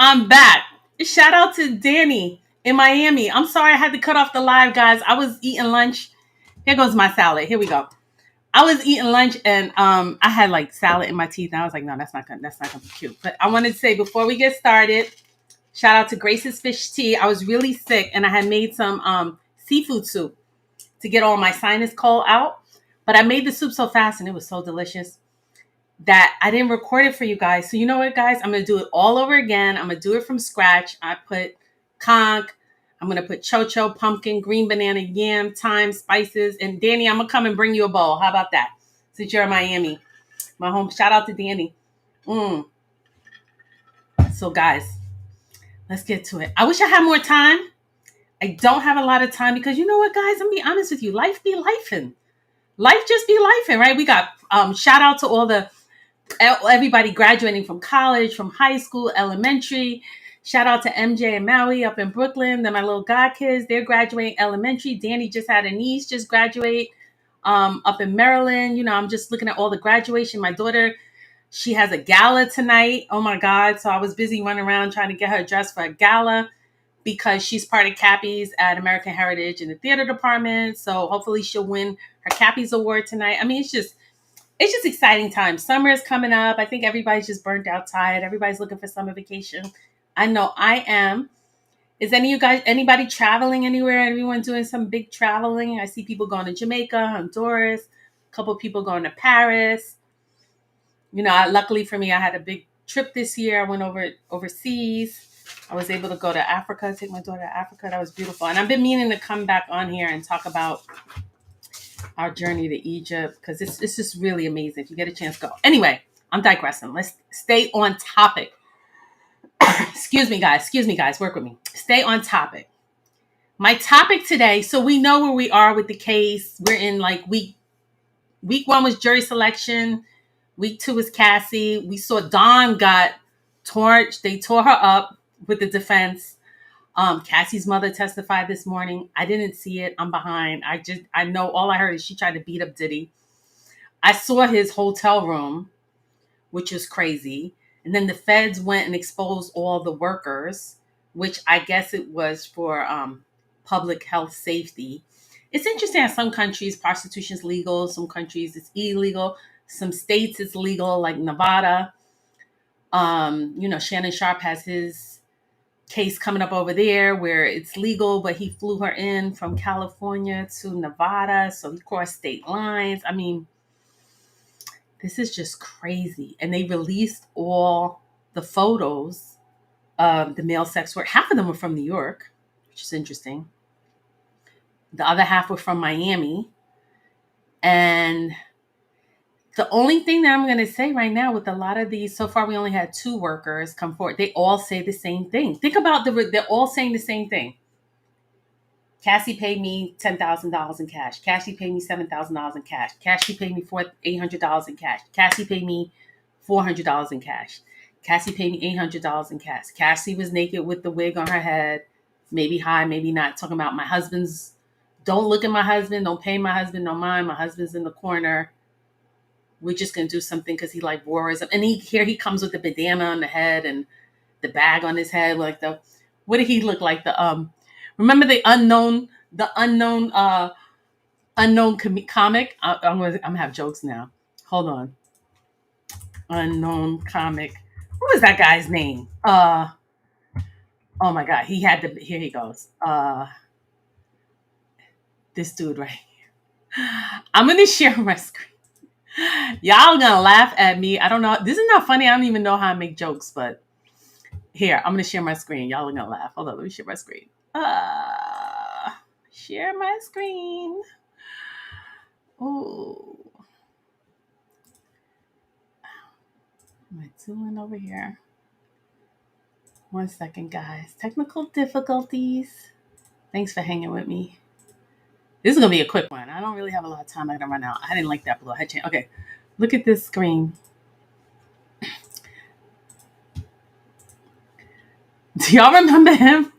I'm back. Shout out to Danny in Miami. I'm sorry I had to cut off the live, guys. I was eating lunch. Here goes my salad. Here we go. I was eating lunch and I had like salad in my teeth. And I was like, no, that's not gonna be cute. But I wanted to say before we get started, shout out to Grace's Fish Tea. I was really sick and I had made some seafood soup to get all my sinus cold out. But I made the soup so fast and it was so delicious that I didn't record it for you guys. So you know what, guys? I'm going to do it all over again. I'm going to do it from scratch. I put conch. I'm going to put chocho, pumpkin, green banana, yam, thyme, spices. And Danny, I'm going to come and bring you a bowl. How about that? Since you're in Miami. My home. Shout out to Danny. So guys, let's get to it. I wish I had more time. I don't have a lot of time because you know what, guys? I'm going to be honest with you. Life be lifing. Life just be lifing, right? We got shout out to everybody graduating from college, from high school, elementary. Shout out to MJ and Maui up in Brooklyn. Then my little god kids, they're graduating elementary. Danny just had a niece just graduate up in Maryland. You know, I'm just looking at all the graduation. My daughter, she has a gala tonight. Oh my God. So I was busy running around trying to get her dressed for a gala because she's part of Cappies at American Heritage in the theater department. So hopefully she'll win her Cappies award tonight. I mean, it's just exciting times. Summer is coming up. I think everybody's just burnt out, tired. Everybody's looking for summer vacation. I know I am. Is anybody traveling anywhere? Anyone doing some big traveling? I see people going to Jamaica, Honduras, a couple of people going to Paris. You know, luckily for me, I had a big trip this year. I went overseas. I was able to go to Africa, take my daughter to Africa. That was beautiful. And I've been meaning to come back on here and talk about our journey to Egypt because it's just really amazing. If you get a chance, go. Anyway, I'm digressing. Let's stay on topic. Excuse me, guys. Work with me. Stay on topic. My topic today, so we know where we are with the case. We're in like week one was jury selection. Week 2 was Cassie. We saw Dawn got torched. They tore her up with the defense. Cassie's mother testified this morning. I didn't see it. I'm behind. I know all I heard is she tried to beat up Diddy. I saw his hotel room, which was crazy. And then the feds went and exposed all the workers, which I guess it was for public health safety. It's interesting how some countries prostitution is legal. Some countries it's illegal. Some states it's legal, like Nevada. Shannon Sharp has his case coming up over there where it's legal, but he flew her in from California to Nevada. So he crossed state lines. I mean, this is just crazy. And they released all the photos of the male sex work. Half of them were from New York, which is interesting. The other half were from Miami. And the only thing that I'm going to say right now with a lot of these, so far we only had 2 workers come forward. They all say the same thing. Think about they're all saying the same thing. Cassie paid me $10,000 in cash. Cassie paid me $7,000 in cash. Cassie paid me $800 in cash. Cassie paid me $400 in cash. Cassie paid me $800 in cash. Cassie was naked with the wig on her head, maybe high, maybe not. Talking about my husband's, don't look at my husband, don't pay my husband, don't mind. My husband's in the corner. We're just going to do something because he like roars. And here he comes with the bandana on the head and the bag on his head. Like what did he look like? Remember the unknown comic? I'm going to have jokes now. Hold on. Unknown comic. What was that guy's name? Oh my God. Here he goes. This dude right here. I'm going to share my screen. Y'all gonna laugh at me. I don't know. This is not funny. I don't even know how I make jokes, but here, I'm gonna share my screen. Y'all are gonna laugh. Hold on, let me share my screen. Share my screen. Oh, what am I doing over here? 1 second, guys. Technical difficulties. Thanks for hanging with me. This is going to be a quick one. I don't really have a lot of time. I'm going to run out. I didn't like that blue. Okay. Look at this screen. Do y'all remember him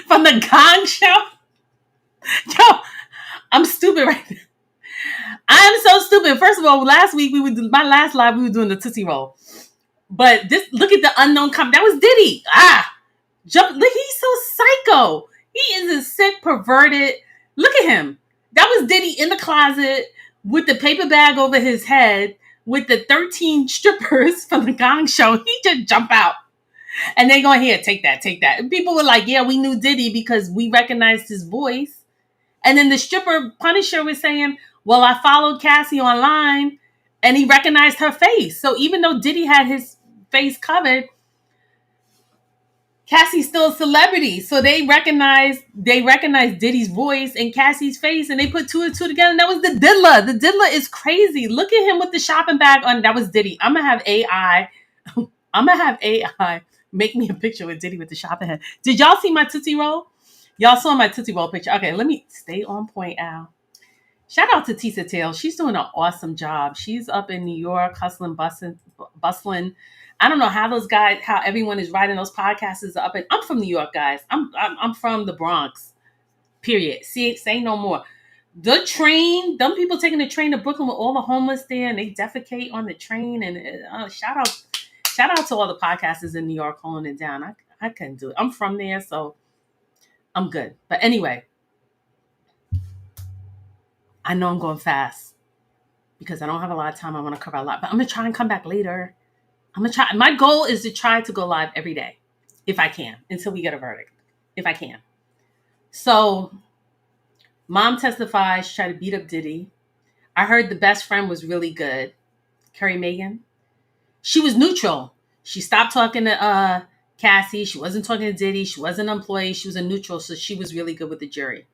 from the Gong Show? Yo, I'm stupid right now. I'm so stupid. First of all, last week my last live, we were doing the Tootsie Roll. But look at the unknown comment. That was Diddy. He's so psycho. He is a sick, perverted. Look at him. That was Diddy in the closet with the paper bag over his head with the 13 strippers from the Gong Show. He just jump out. And they go, here, take that, take that. And people were like, yeah, we knew Diddy because we recognized his voice. And then the stripper Punisher was saying, well, I followed Cassie online and he recognized her face. So even though Diddy had his face covered, Cassie's still a celebrity. So they recognized Diddy's voice and Cassie's face, and they put two and two together, and that was the Diddler. The Diddler is crazy. Look at him with the shopping bag on. That was Diddy. I'm gonna have AI make me a picture with Diddy with the shopping head. Did y'all see my Tootsie Roll? Y'all saw my Tootsie Roll picture. Okay, let me stay on point, Al. Shout out to Tisa Tail. She's doing an awesome job. She's up in New York, hustling, bustling. I don't know how everyone is writing those podcasts up. And I'm from New York, guys. I'm from the Bronx. Period. Say no more. The train, them people taking the train to Brooklyn with all the homeless there, and they defecate on the train. And shout out to all the podcasters in New York holding it down. I couldn't do it. I'm from there, so I'm good. But anyway, I know I'm going fast because I don't have a lot of time. I want to cover a lot, but I'm going to try and come back later. I'm going to try. My goal is to try to go live every day if I can until we get a verdict, if I can. So mom testified. She tried to beat up Diddy. I heard the best friend was really good. Carrie Megan. She was neutral. She stopped talking to Cassie. She wasn't talking to Diddy. She wasn't an employee. She was a neutral. So she was really good with the jury.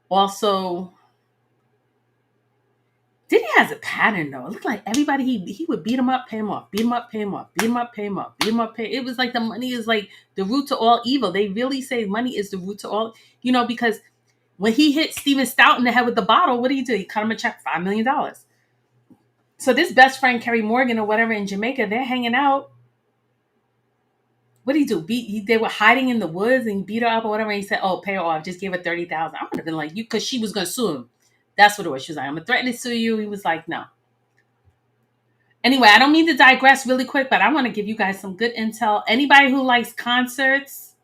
Also, Diddy has a pattern though. It looked like everybody he would beat him up, pay him off, beat him up, pay him off, beat him up, pay him off, beat him up, pay. It was like the money is like the root to all evil. They really say money is the root to all, because when he hit Steven Stout in the head with the bottle, what do? He cut him a check $5 million. So this best friend, Kerry Morgan or whatever in Jamaica, they're hanging out. What did he do? They were hiding in the woods and beat her up or whatever. And he said, "Oh, pay her off. Just give her $30,000." I would have been like, "You," because she was gonna sue him. That's what it was. She was like, "I'm gonna threaten to sue you." He was like, "No." Anyway, I don't mean to digress really quick, but I want to give you guys some good intel. Anybody who likes concerts,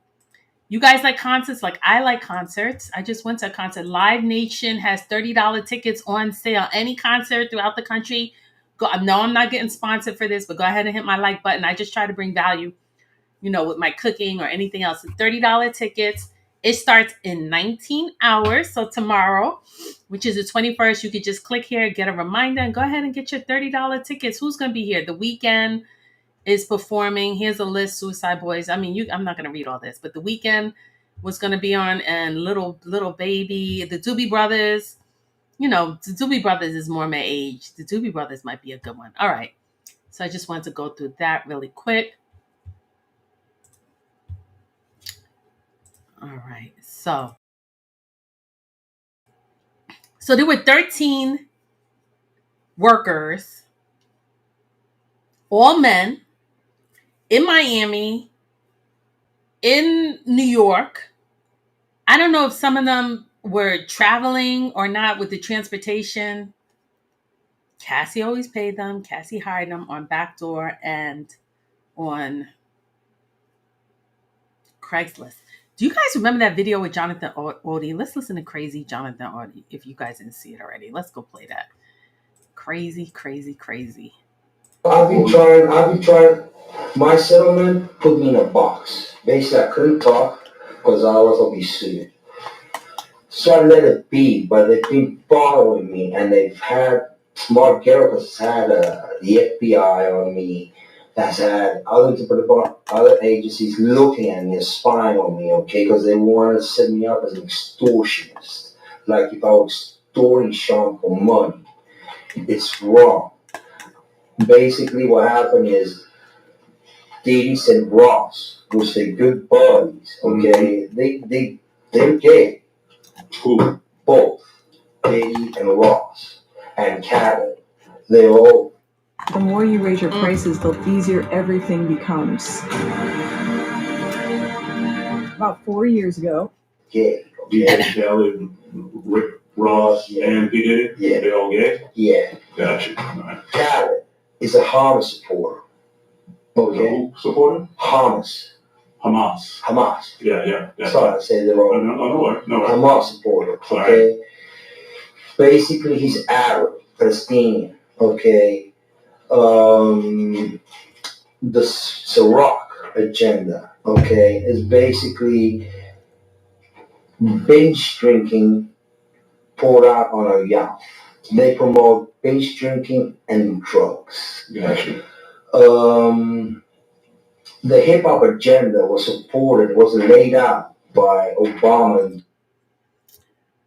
you guys like concerts? Like I like concerts. I just went to a concert. Live Nation has $30 tickets on sale. Any concert throughout the country. No, I'm not getting sponsored for this, but go ahead and hit my like button. I just try to bring value, with my cooking or anything else. $30 tickets. It starts in 19 hours. So tomorrow, which is the 21st, you could just click here, get a reminder, and go ahead and get your $30 tickets. Who's going to be here? The Weeknd is performing. Here's a list. Suicide Boys. I mean, I'm not going to read all this, but The Weeknd was going to be on, and Little Baby, the Doobie Brothers. The Doobie Brothers is more my age. The Doobie Brothers might be a good one. All right. So I just wanted to go through that really quick. All right. So there were 13 workers, all men, in Miami, in New York. I don't know if some of them were traveling or not with the transportation. Cassie always paid them. Cassie hired them on Backdoor and on Craigslist. Do you guys remember that video with Jonathan Odie? Let's listen to Crazy Jonathan Odie if you guys didn't see it already. Let's go play that. Crazy, crazy, crazy. I've been trying. My settlement put me in a box. Basically, I couldn't talk because I was going to be sued. So I let it be, but they've been following me, and they've had Smart Ghetto has had the FBI on me, that's had other agencies looking at me, spying on me, okay, because they want to set me up as an extortionist, like if I was extorting Sean for money. It's wrong. Basically, what happened is Diddy'S and Ross, which they're good buddies, okay, they're gay. Who? Both. Diddy and Ross and Khaled. They all. The more you raise your prices, the easier everything becomes. About 4 years ago. Gay. DJ Khaled, Rick Ross, and P. Diddy? Yeah. They all gay? Yeah. Gotcha. Right. Khaled is a Hamas supporter. Okay. Who supporter? Hamas. Hamas. Yeah. Sorry, I said the wrong. No. Hamas supporter. Okay. Basically, he's Arab, Palestinian. Okay. The Ciroc agenda. Okay, is basically binge drinking poured out on a yacht. They promote binge drinking and drugs. Gotcha. The hip hop agenda was laid out by Obama.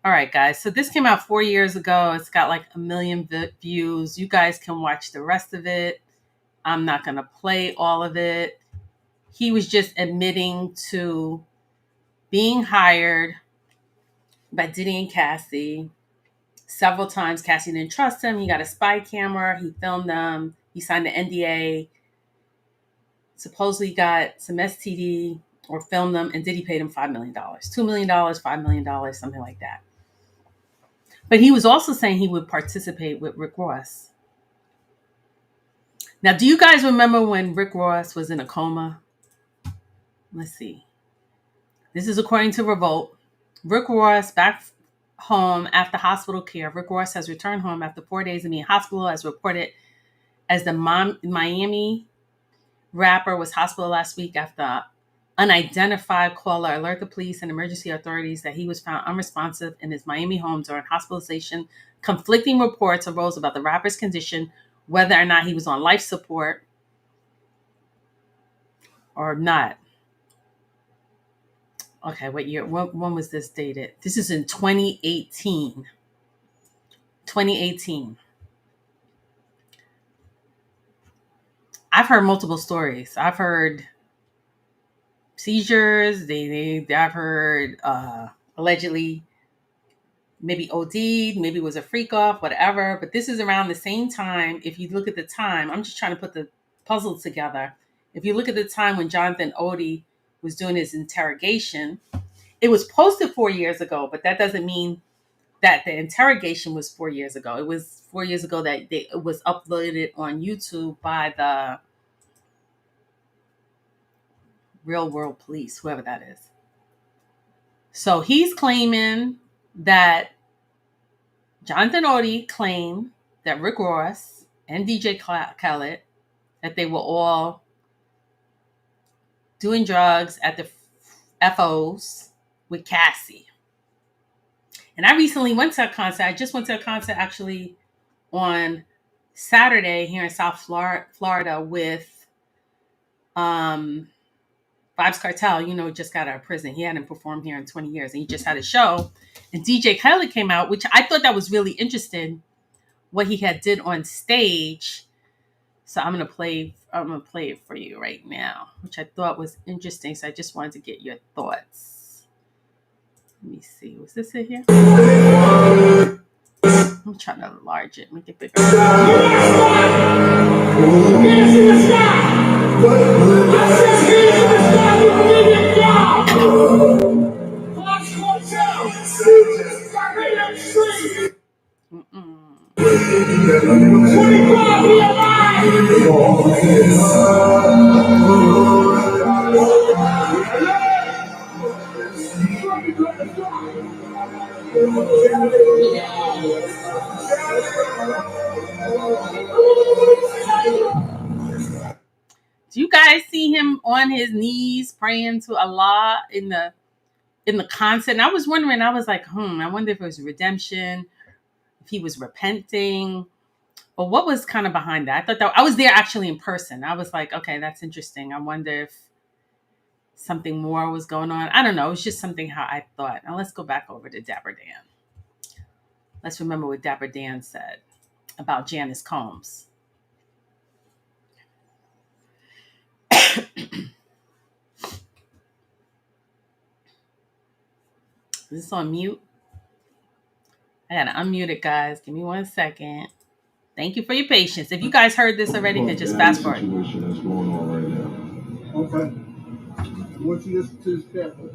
All right, guys. So this came out 4 years ago. It's got like 1 million views. You guys can watch the rest of it. I'm not going to play all of it. He was just admitting to being hired by Diddy and Cassie several times. Cassie didn't trust him. He got a spy camera. He filmed them. He signed an NDA. Supposedly got some STD or filmed them, and Diddy paid him $5 million. $2 million, $5 million, something like that. But he was also saying he would participate with Rick Ross. Now, do you guys remember when Rick Ross was in a coma? Let's see. This is according to Revolt. Rick Ross back home after hospital care. Rick Ross has returned home after 4 days of being hospital, as reported as the Miami rapper was hospital last week after unidentified caller alerted the police and emergency authorities that he was found unresponsive in his Miami home during hospitalization. Conflicting reports arose about the rapper's condition, whether or not he was on life support or not. Okay, what year? When was this dated? This is in 2018. 2018. I've heard multiple stories. I've heard seizures. I've heard allegedly maybe OD'd, maybe was a freak off, whatever. But this is around the same time. If you look at the time, I'm just trying to put the puzzle together. If you look at the time when Jonathan Odie was doing his interrogation, it was posted 4 years ago, but that doesn't mean that the interrogation was 4 years ago. It was 4 years ago that it was uploaded on YouTube by the Real World Police, whoever that is. So he's claiming that Jonathan Odie claimed that Rick Ross and DJ Khaled, that they were all doing drugs at the FOs with Cassie. And I recently went to a concert. I just went to a concert actually on Saturday here in South Florida with Vibes Cartel, just got out of prison. He hadn't performed here in 20 years, and he just had a show. And DJ Khaled came out, which I thought that was really interesting, what he had did on stage. So I'm gonna play it for you right now, which I thought was interesting. So I just wanted to get your thoughts. Let me see. Was this it here? I'm trying to enlarge it, make it bigger. Do you guys see him on his knees praying to Allah in the concert? And I was wondering, I was like, I wonder if it was redemption, if he was repenting, or what was kind of behind that. I thought that I was there actually in person. I was like, okay, that's interesting. I wonder if something more was going on. I don't know. It was just something how I thought. Now let's go back over to Dapper Dan. Let's remember what Dapper Dan said about Janice Combs. Is this on mute? I gotta unmute it, guys. Give me 1 second. Thank you for your patience. If you guys heard this already, you can just fast forward. Situation that's going on right now. Okay. I want you to listen to this carefully.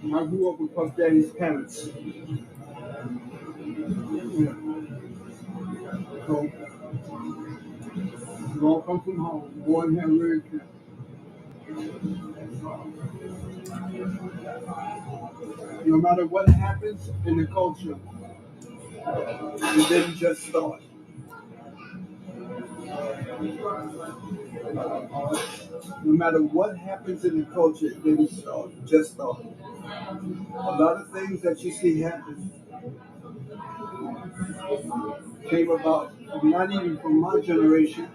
I grew up with Puff Daddy's parents. So, We all come from home, born here, reared here. No matter what happens in the culture, it didn't just start. No matter what happens in the culture, it didn't start, just start. A lot of things that you see happen came about not even from my generation,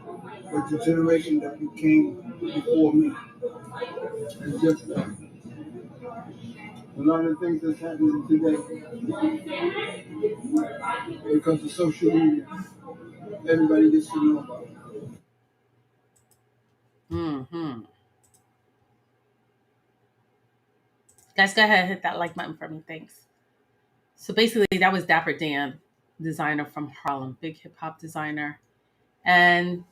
but the generation that came before me. It's just that. A lot of things that's happening today because of social media. Everybody gets to know about it. Mm-hmm. Guys, go ahead, hit that like button for me. Thanks. So basically, that was Dapper Dan, designer from Harlem, big hip hop designer. And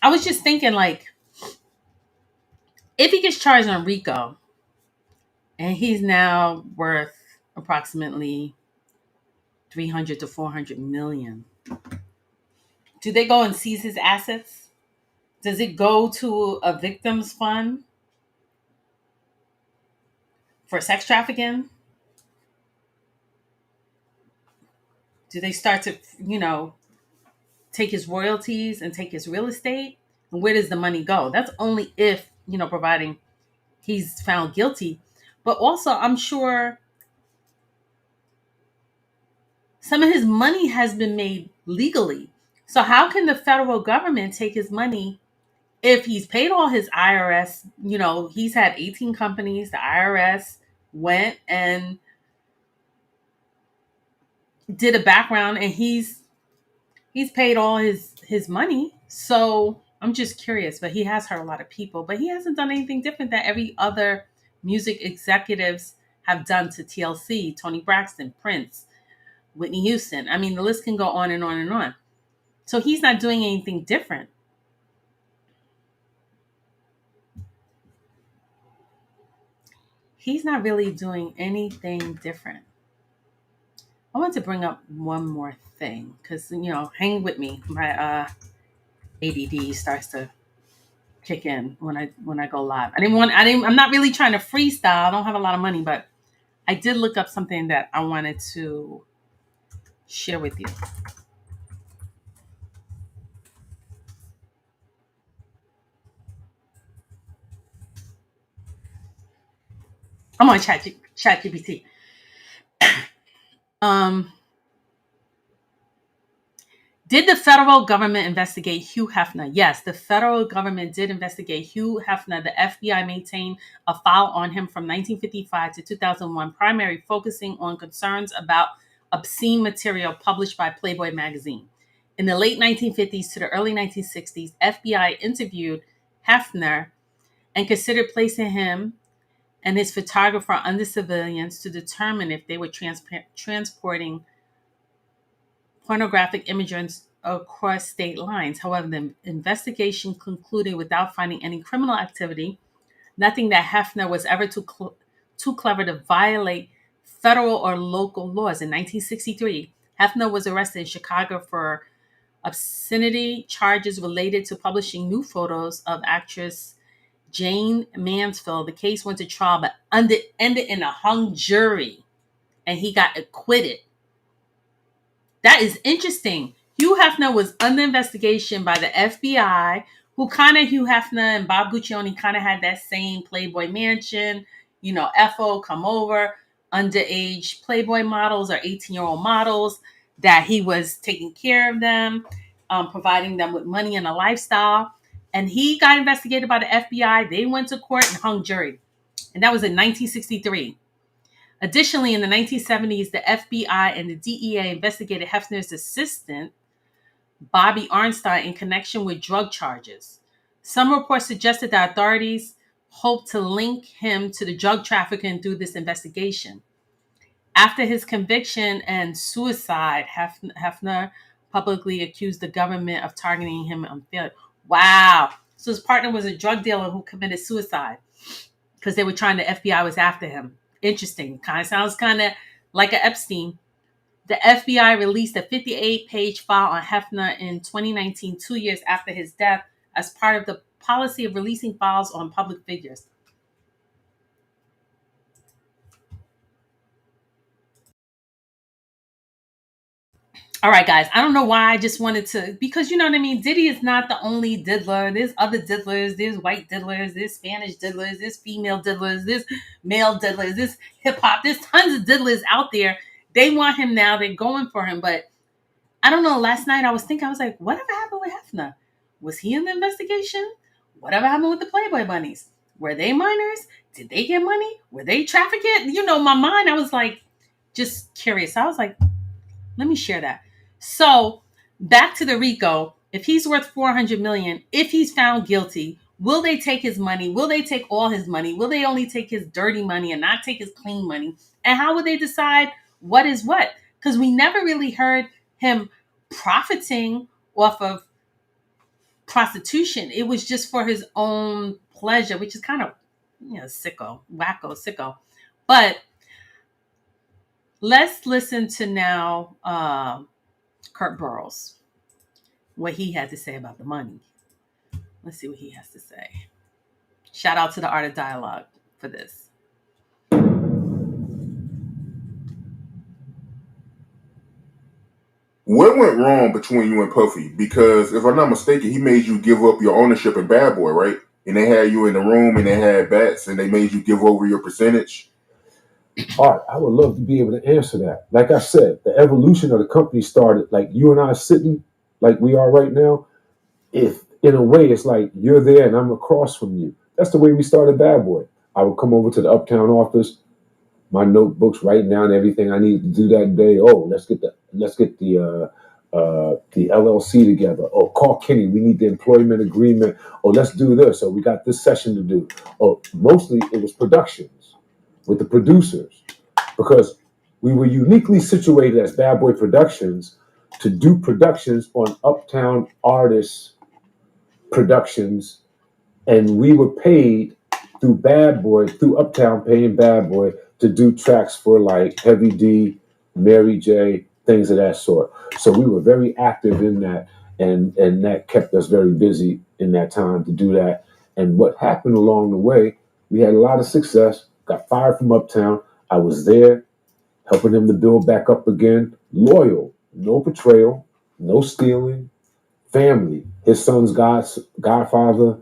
I was just thinking, like, if he gets charged on RICO and he's now worth approximately 300 to 400 million, do they go and seize his assets? Does it go to a victim's fund for sex trafficking? Do they start to, take his royalties and take his real estate? And where does the money go? That's only if, providing he's found guilty. But also, I'm sure some of his money has been made legally. So how can the federal government take his money if he's paid all his IRS? He's had 18 companies. The IRS went and did a background, and he's paid all his money. So I'm just curious, but he has hurt a lot of people, but he hasn't done anything different that every other music executives have done to TLC, Tony Braxton, Prince, Whitney Houston. I mean, the list can go on and on and on. So he's not doing anything different. He's not really doing anything different. I want to bring up one more thing because, hang with me. My ADD starts to kick in when I go live. I'm not really trying to freestyle. I don't have a lot of money, but I did look up something that I wanted to share with you. I'm on ChatGPT. Did the federal government investigate Hugh Hefner? Yes, the federal government did investigate Hugh Hefner. The FBI maintained a file on him from 1955 to 2001, primarily focusing on concerns about obscene material published by Playboy magazine. In the late 1950s to the early 1960s, FBI interviewed Hefner and considered placing him and his photographer under surveillance to determine if they were transporting pornographic images across state lines. However, the investigation concluded without finding any criminal activity, nothing that Hefner was ever too clever to violate federal or local laws. In 1963, Hefner was arrested in Chicago for obscenity charges related to publishing nude photos of actress Jane Mansfield. The case went to trial, but ended in a hung jury, and he got acquitted. That is interesting. Hugh Hefner was under investigation by the FBI, who Hugh Hefner and Bob Guccione kind of had that same Playboy mansion, FO come over, underage Playboy models or 18-year-old models, that he was taking care of them, providing them with money and a lifestyle. And he got investigated by the FBI. They went to court and hung jury. And that was in 1963. Additionally, in the 1970s, the FBI and the DEA investigated Hefner's assistant, Bobby Arnstein, in connection with drug charges. Some reports suggested that authorities hoped to link him to the drug trafficking through this investigation. After his conviction and suicide, Hefner publicly accused the government of targeting him unfairly. Wow. So his partner was a drug dealer who committed suicide because the FBI was after him. Interesting. Sounds like an Epstein. The FBI released a 58-page file on Hefner in 2019, 2 years after his death, as part of the policy of releasing files on public figures. All right, guys, I don't know why I just wanted to, because you know what I mean? Diddy is not the only diddler. There's other diddlers. There's white diddlers. There's Spanish diddlers. There's female diddlers. There's male diddlers. There's hip hop. There's tons of diddlers out there. They want him now. They're going for him. But I don't know. Last night I was thinking, I was like, whatever happened with Hefner? Was he in the investigation? Whatever happened with the Playboy Bunnies? Were they minors? Did they get money? Were they trafficked? You know, my mind, I was like, just curious. I was like, let me share that. So back to the RICO. If he's worth $400 million, if he's found guilty, will they take his money? Will they take all his money? Will they only take his dirty money and not take his clean money? And how would they decide what is what? Because we never really heard him profiting off of prostitution. It was just for his own pleasure, which is kind of, sicko. But let's listen to now Kirk Burrowes, what he had to say about the money. Let's see what he has to say. Shout out to the Art of Dialogue for this. What went wrong between you and Puffy? Because if I'm not mistaken, he made you give up your ownership in Bad Boy, right? And they had you in the room and they had bets and they made you give over your percentage. Art, I would love to be able to answer that. Like I said, the evolution of the company started like you and I sitting like we are right now. If in a way it's like you're there and I'm across from you. That's the way we started Bad Boy. I would come over to the Uptown office, my notebooks, writing down everything I needed to do that day. Oh, let's get the LLC together. Oh, call Kenny. We need the employment agreement. Oh, let's do this. Oh, we got this session to do. Oh, mostly it was productions with the producers because we were uniquely situated as Bad Boy Productions to do productions on Uptown artists' productions, and we were paid through Bad Boy, through Uptown paying Bad Boy to do tracks for like Heavy D, Mary J, things of that sort. So we were very active in that, and that kept us very busy in that time to do that. And what happened along the way, we had a lot of success, got fired from Uptown. I was there helping him to build back up again, loyal, no betrayal, no stealing, family, his son's godfather.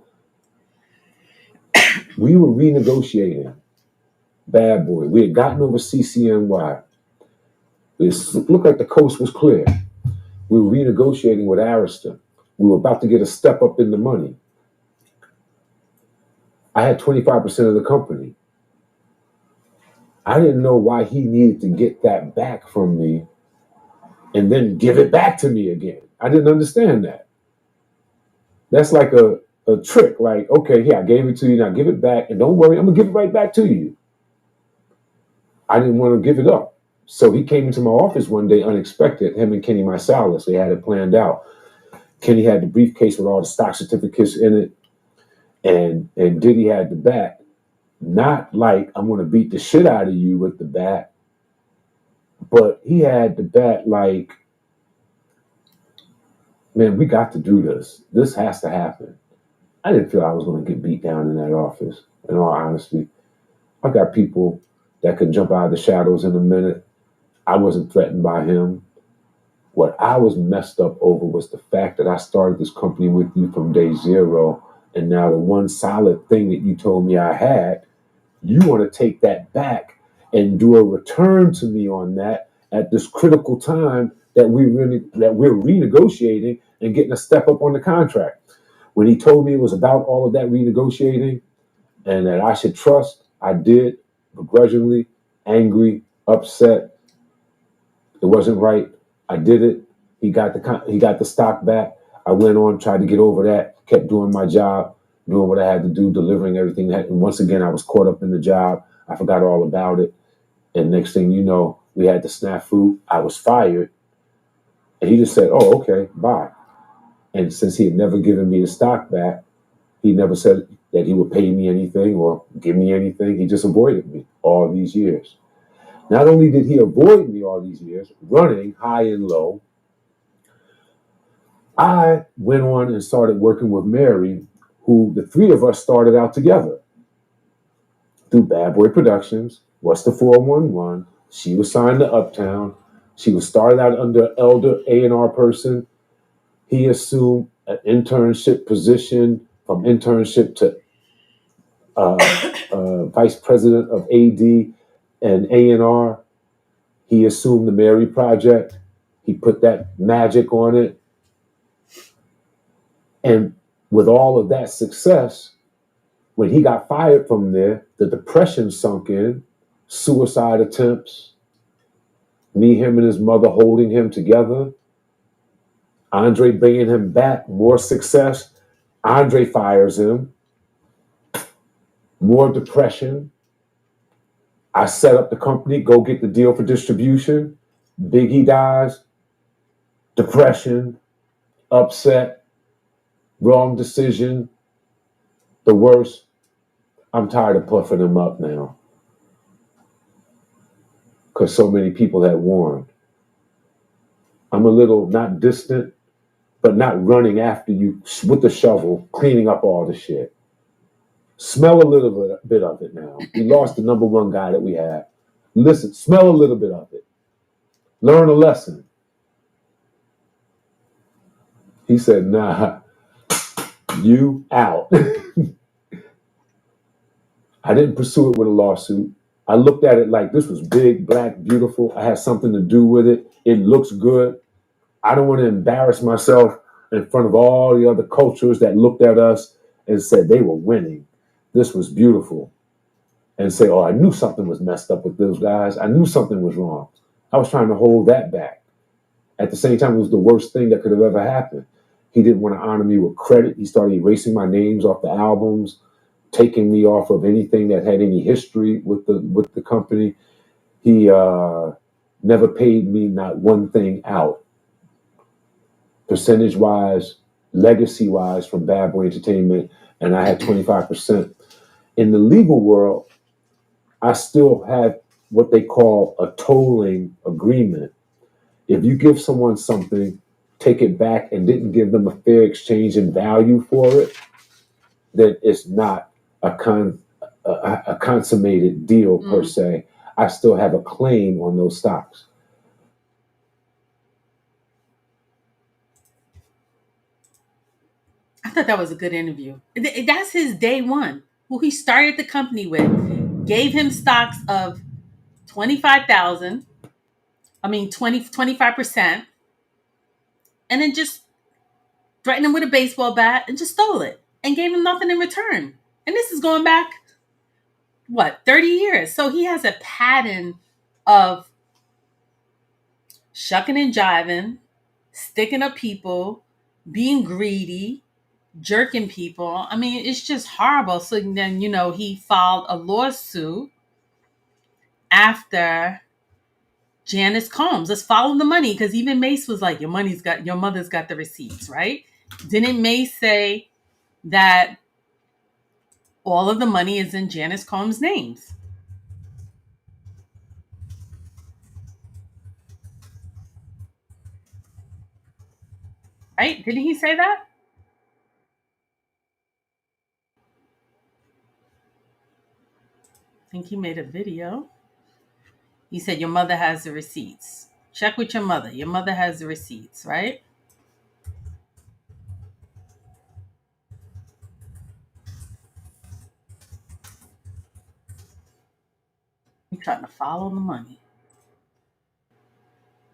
We were renegotiating Bad Boy. We had gotten over CCNY. It looked like the coast was clear. We were renegotiating with Arista. We were about to get a step up in the money. I had 25% of the company. I didn't know why he needed to get that back from me and then give it back to me again. I didn't understand that. That's like a trick. Like, okay, here, I gave it to you. Now give it back. And don't worry, I'm going to give it right back to you. I didn't want to give it up. So he came into my office one day unexpected, him and Kenny Marsalis. They had it planned out. Kenny had the briefcase with all the stock certificates in it. And Diddy had the bat. Not like I'm going to beat the shit out of you with the bat. But he had the bat like, man, we got to do this. This has to happen. I didn't feel I was going to get beat down in that office, in all honesty. I got people that could jump out of the shadows in a minute. I wasn't threatened by him. What I was messed up over was the fact that I started this company with you from day zero, and now the one solid thing that you told me I had, you want to take that back and do a return to me on that at this critical time that we're renegotiating and getting a step up on the contract. When he told me it was about all of that renegotiating and that I should trust, I did, begrudgingly, angry, upset. It wasn't right. I did it. He got the stock back. I went on, tried to get over that, kept doing my job, doing what I had to do, delivering everything. And once again, I was caught up in the job. I forgot all about it. And next thing you know, we had the snafu. I was fired. And he just said, oh, okay, bye. And since he had never given me the stock back, he never said that he would pay me anything or give me anything. He just avoided me all these years. Not only did he avoid me all these years, running high and low, I went on and started working with Mary, who the three of us started out together through Bad Boy Productions. What's the 411? She was signed to Uptown. She was started out under elder A&R person. He assumed an internship position, from internship to vice president of AD and A&R. He assumed the Mary Project. He put that magic on it. And with all of that success, when he got fired from there, the depression sunk in, suicide attempts, me, him, and his mother holding him together, Andre bringing him back, more success. Andre fires him, more depression. I set up the company, go get the deal for distribution. Biggie dies, depression, upset, wrong decision, the worst. I'm tired of puffing him up now because so many people had warned. I'm a little not distant, but not running after you with the shovel, cleaning up all the shit. Smell a little bit of it now. We lost the number one guy that we had. Listen, smell a little bit of it. Learn a lesson. He said, nah, you out. I didn't pursue it with a lawsuit. I looked at it like this was big, black, beautiful. I had something to do with it. It looks good. I don't want to embarrass myself in front of all the other cultures that looked at us and said they were winning. This was beautiful. And say, oh, I knew something was messed up with those guys. I knew something was wrong. I was trying to hold that back. At the same time, it was the worst thing that could have ever happened. He didn't want to honor me with credit. He started erasing my names off the albums, taking me off of anything that had any history with the company. He never paid me not one thing out. Percentage-wise, legacy-wise from Bad Boy Entertainment, and I had 25%. In the legal world, I still have what they call a tolling agreement. If you give someone something, take it back, and didn't give them a fair exchange in value for it, then it's not a consummated deal per se. I still have a claim on those stocks. I thought that was a good interview. That's his day one, who he started the company with, gave him stocks of 25,000. I mean, 25%, and then just threatened him with a baseball bat and just stole it and gave him nothing in return. And this is going back, 30 years. So he has a pattern of shucking and jiving, sticking up people, being greedy, jerking people. I mean, it's just horrible. So then, he filed a lawsuit after Janice Combs. Let's follow the money, because even Mace was like, your mother's got the receipts, right? Didn't Mace say that all of the money is in Janice Combs' names? Right? Didn't he say that? I think he made a video. He said, your mother has the receipts. Check with your mother. Your mother has the receipts, right? He's trying to follow the money.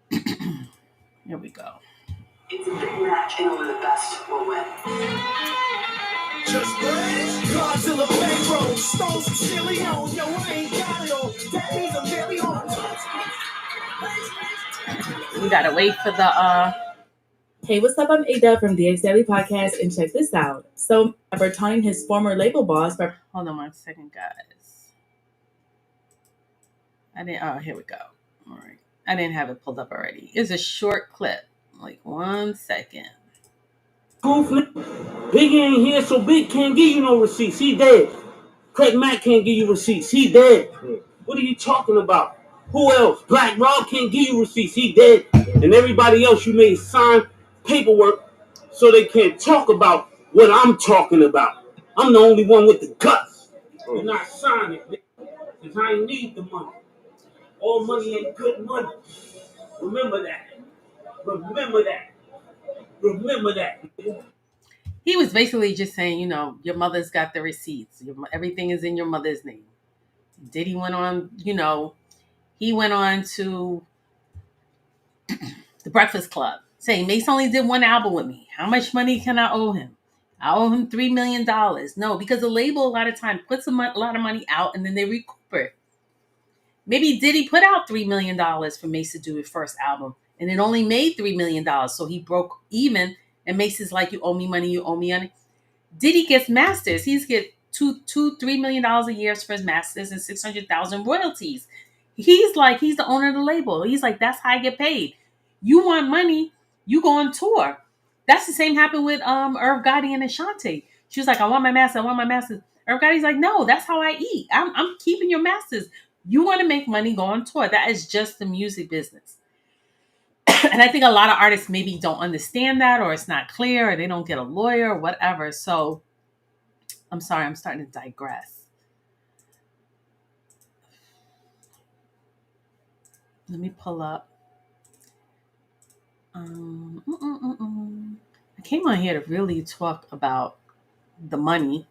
Here we go. It's a big match, and only the best will win. Just Godzilla bankroll, stole some chili on. Yo, I ain't got it all. That means I'm very on. We gotta wait for the Hey, what's up? I'm Ada from DX Daily Podcast, and check this out. So, for taunting his former label boss by... Hold on 1 second, guys. Here we go. All right. I didn't have it pulled up already. It's a short clip. Like 1 second. Big ain't here, so Big can't give you no receipts. He dead. Craig Mack can't give you receipts. He dead. What are you talking about? Who else? Black Rob can't give you receipts. He dead. And everybody else you made sign paperwork so they can't talk about what I'm talking about. I'm the only one with the guts. You're not signing it because I ain't need the money. All money ain't good money. Remember that. Remember that. Remember that. He was basically just saying, your mother's got the receipts. Everything is in your mother's name. Diddy went on, he went on to the Breakfast Club saying Mace only did one album with me. How much money can I owe him? I owe him $3 million. No, because the label a lot of time puts a lot of money out and then they recoup it. Maybe Diddy put out $3 million for Mace to do his first album and it only made $3 million. So he broke even and Mace is like, you owe me money, you owe me money. Diddy gets masters. He's get $3 million a year for his masters and 600,000 royalties. He's the owner of the label. He's like, that's how I get paid. You want money, you go on tour. That's the same happened with Irv Gotti and Ashanti. She was like, I want my master, I want my masters. Irv Gotti's like, no, that's how I eat. I'm keeping your masters. You want to make money, go on tour. That is just the music business. And I think a lot of artists maybe don't understand that, or it's not clear, or they don't get a lawyer or whatever. So I'm sorry, I'm starting to digress. Let me pull up. I came on here to really talk about the money,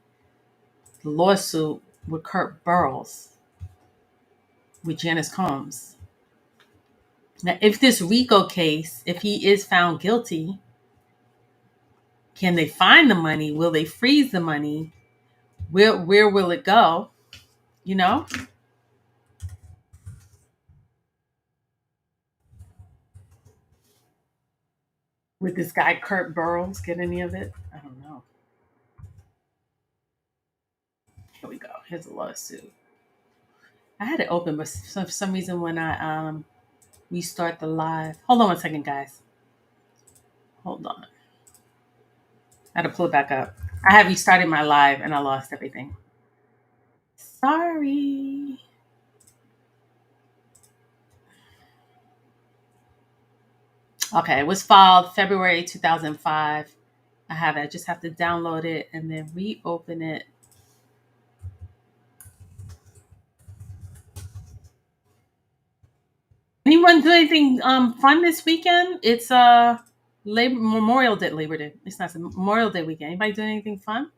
the lawsuit with Kirk Burrowes, with Janice Combs. Now, if this RICO case, if he is found guilty, can they find the money? Will they freeze the money? Where will it go? Would this guy Kirk Burrowes get any of it? I don't know. Here we go. Here's a lawsuit. I had it open, but for some reason when I restart the live. Hold on one second, guys. Hold on. I had to pull it back up. I had restarted my live and I lost everything. Sorry. Okay, it was filed February 2005. I have it. I just have to download it and then reopen it. Anyone do anything fun this weekend? It's Memorial Day, Labor Day. It's not Memorial Day weekend. Anybody doing anything fun?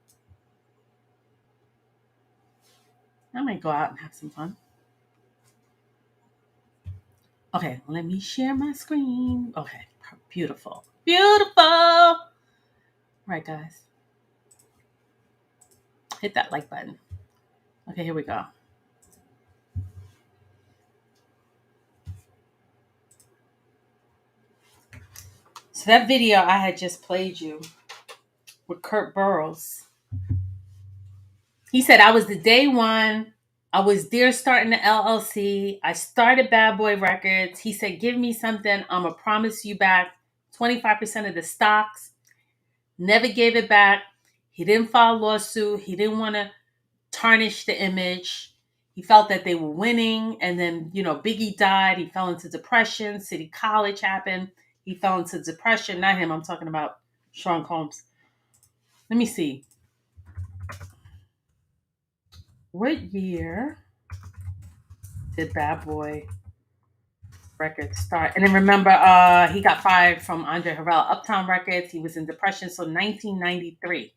I might go out and have some fun. Okay, let me share my screen. Okay, beautiful. Beautiful. All right, guys. Hit that like button. Okay, here we go. So that video I had just played you with Kirk Burrowes. He said, I was the day one. I was there starting the LLC. I started Bad Boy Records. He said, give me something. I'm going to promise you back 25% of the stocks. Never gave it back. He didn't file a lawsuit. He didn't want to tarnish the image. He felt that they were winning. And then, Biggie died. He fell into depression. City College happened. He fell into depression. Not him. I'm talking about Sean Combs. Let me see. What year did Bad Boy Records start? And then remember, he got fired from Andre Harrell, Uptown Records. He was in depression. So 1993.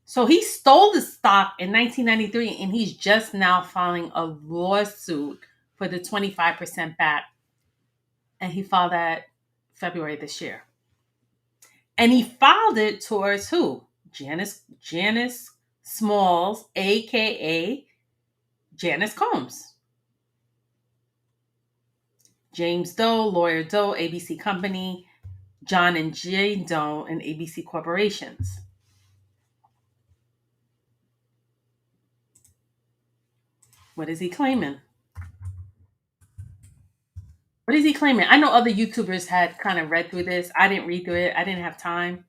So he stole the stock in 1993, and he's just now filing a lawsuit for the 25% back. And he filed that February this year. And he filed it towards who? Janice Smalls, a.k.a. Janice Combs. James Doe, Lawyer Doe, ABC Company, John and Jay Doe, and ABC Corporations. What is he claiming? What is he claiming? I know other YouTubers had kind of read through this. I didn't read through it. I didn't have time.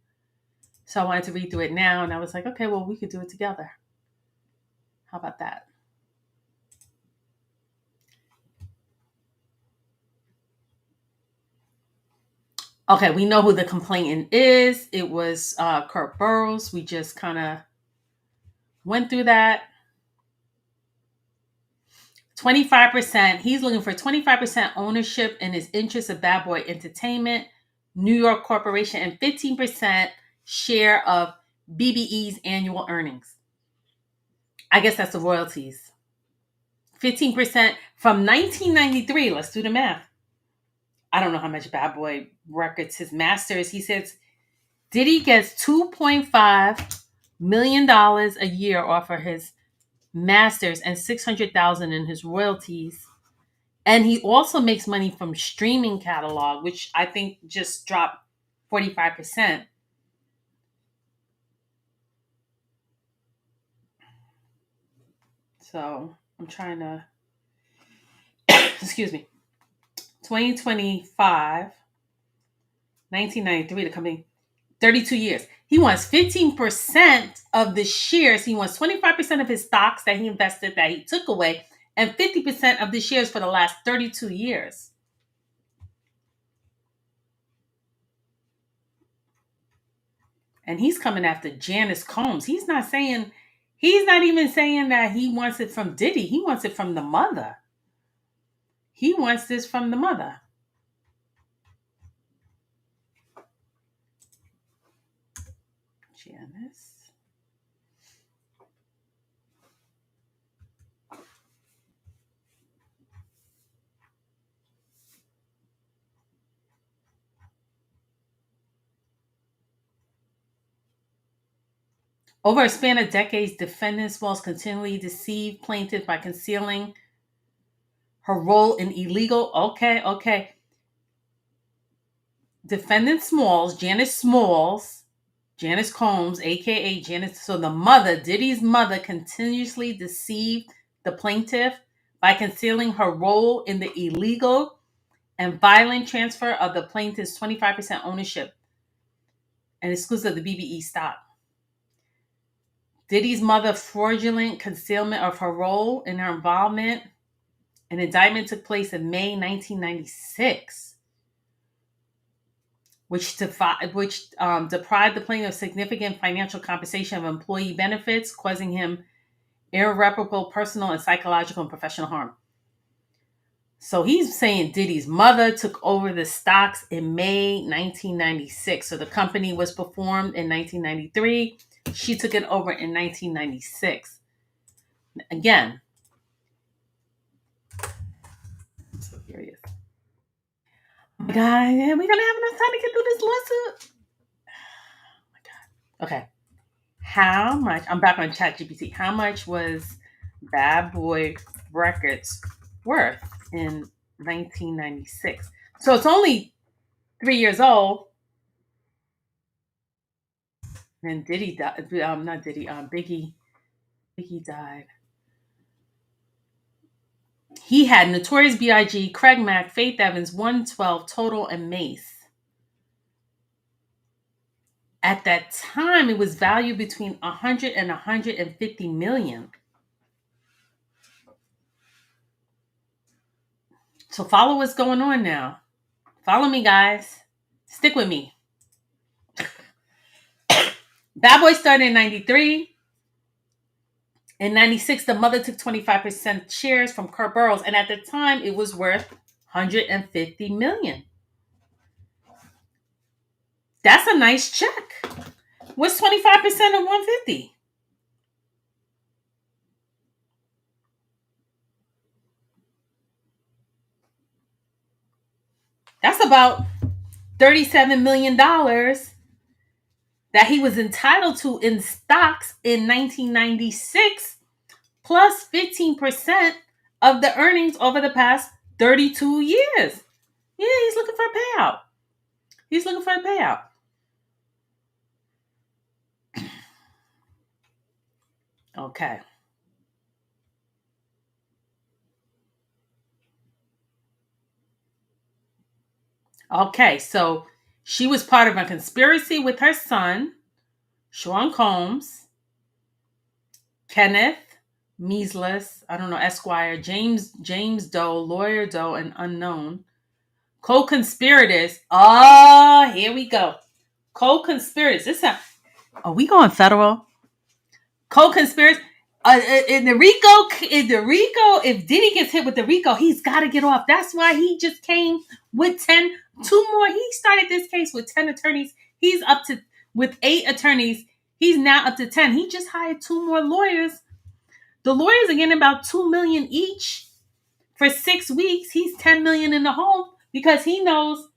So I wanted to read through it now. And I was like, okay, well, we could do it together. How about that? Okay, we know who the complainant is. It was Kirk Burrowes. We just kind of went through that. 25%. He's looking for 25% ownership in his interest of Bad Boy Entertainment, New York Corporation, and 15% share of BBE's annual earnings. I guess that's the royalties. 15% from 1993. Let's do the math. I don't know how much Bad Boy Records, his masters. He says Diddy gets $2.5 million a year off of his masters and $600,000 in his royalties. And he also makes money from streaming catalog, which I think just dropped 45%. So I'm trying to, excuse me, 2025, 1993, the company, 32 years. He wants 15% of the shares. He wants 25% of his stocks that he invested that he took away, and 50% of the shares for the last 32 years. And he's coming after Janice Combs. He's not even saying that he wants it from Diddy. He wants it from the mother. He wants this from the mother. Janice. Over a span of decades, defendants Walls continually deceived plaintiff by concealing her role in illegal. Okay. Defendant Janice Combs, aka Janice. So the mother, Diddy's mother, continuously deceived the plaintiff by concealing her role in the illegal and violent transfer of the plaintiff's 25% ownership and exclusive of the BBE stock. Diddy's mother fraudulent concealment of her role in her involvement. An indictment took place in May 1996, which deprived the plaintiff of significant financial compensation of employee benefits, causing him irreparable personal and psychological and professional harm. So he's saying Diddy's mother took over the stocks in May 1996. So the company was formed in 1993. She took it over in 1996. Again, I'm so curious. Oh my God, yeah, we're gonna have enough time to get through this lawsuit. Oh my God. Okay. How much? I'm back on ChatGPT. How much was Bad Boy Records worth in 1996? So it's only 3 years old. And Diddy died. Not Diddy. Biggie died. He had Notorious B.I.G., Craig Mack, Faith Evans, 112 Total, and Mace. At that time, it was valued between 100 and 150 million. So follow what's going on now. Follow me, guys. Stick with me. Bad Boy started in 93. In 96, the mother took 25% shares from Kirk Burrowes. And at the time, it was worth 150 million. That's a nice check. What's 25% of 150? That's about $37 million that he was entitled to in stocks in 1996, plus 15% of the earnings over the past 32 years. Yeah, he's looking for a payout. Okay. Okay, so she was part of a conspiracy with her son, Sean Combs, Kenneth Measles, I don't know, Esquire, James Doe, Lawyer Doe, and unknown, Co-conspirators. Oh, here we go. Co-conspirators. Are we going federal? Co-conspirators. In the RICO, if Diddy gets hit with the RICO, he's got to get off. That's why he just came with 2 more. He started this case with 10 attorneys. He's up to, with 8 attorneys. He's now up to 10. He just hired 2 more lawyers. The lawyers are getting about $2 million each for 6 weeks. He's $10 million in the hole because he knows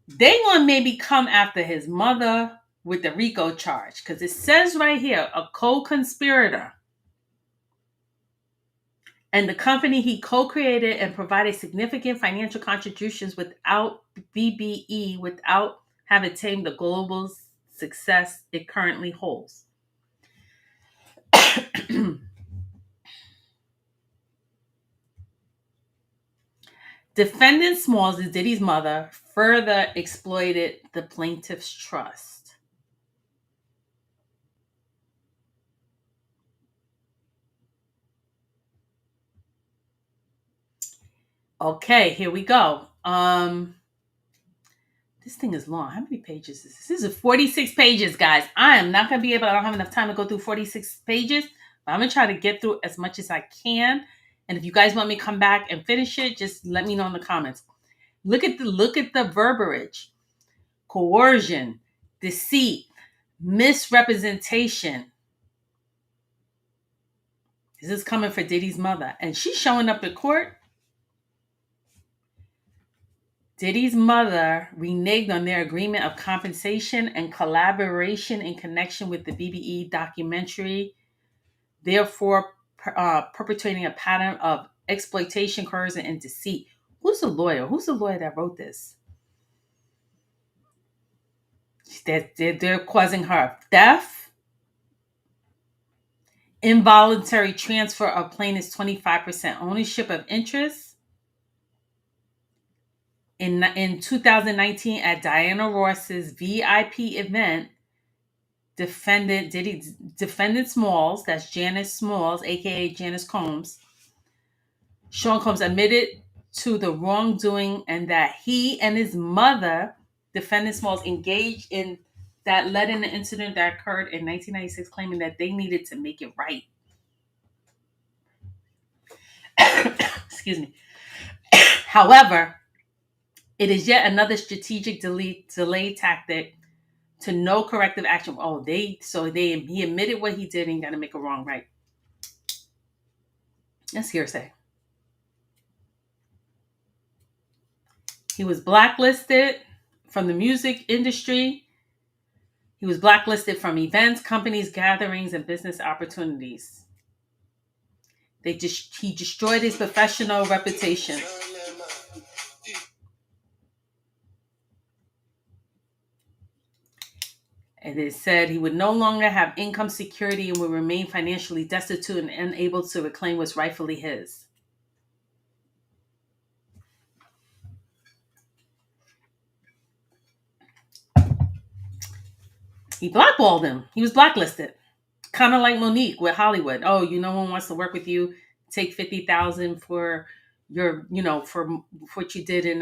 they want to maybe come after his mother with the RICO charge, because it says right here, a co-conspirator. And the company he co-created and provided significant financial contributions without BBE, without having attained the global success it currently holds. Defendant Smalls, Diddy's mother, further exploited the plaintiff's trust. Okay, here we go. This thing is long. How many pages is this? This is 46 pages, guys. I am not going to be able, I don't have enough time to go through 46 pages, but I'm going to try to get through as much as I can. And if you guys want me to come back and finish it, just let me know in the comments. Look at the verbiage. Coercion, deceit, misrepresentation. This is coming for Diddy's mother. And she's showing up at court. Diddy's mother reneged on their agreement of compensation and collaboration in connection with the BBE documentary, therefore perpetuating a pattern of exploitation, coercion, and deceit. Who's the lawyer? Who's the lawyer that wrote this? They're causing her theft, involuntary transfer of plaintiff's 25% ownership of interest. In 2019, at Diana Ross's VIP event, defendant Smalls, that's Janice Smalls, aka Janice Combs, Sean Combs admitted to the wrongdoing and that he and his mother, defendant Smalls, engaged in that led in the incident that occurred in 1996, claiming that they needed to make it right. Excuse me. However, it is yet another strategic delay tactic to no corrective action. He admitted what he did and got to make a wrong right. That's hearsay. He was blacklisted from the music industry. He was blacklisted from events, companies, gatherings, and business opportunities. He destroyed his professional reputation. And it said he would no longer have income security and would remain financially destitute and unable to reclaim what's rightfully his. He blackballed him. He was blacklisted. Kind of like Monique with Hollywood. Oh, no one wants to work with you. Take $50,000 for your, for what you did in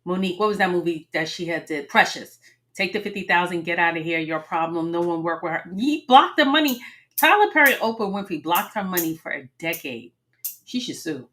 Monique. What was that movie that she had did? Precious. Take the $50,000, get out of here. Your problem. No one work with her. He blocked the money. Tyler Perry, Oprah Winfrey blocked her money for a decade. She should sue.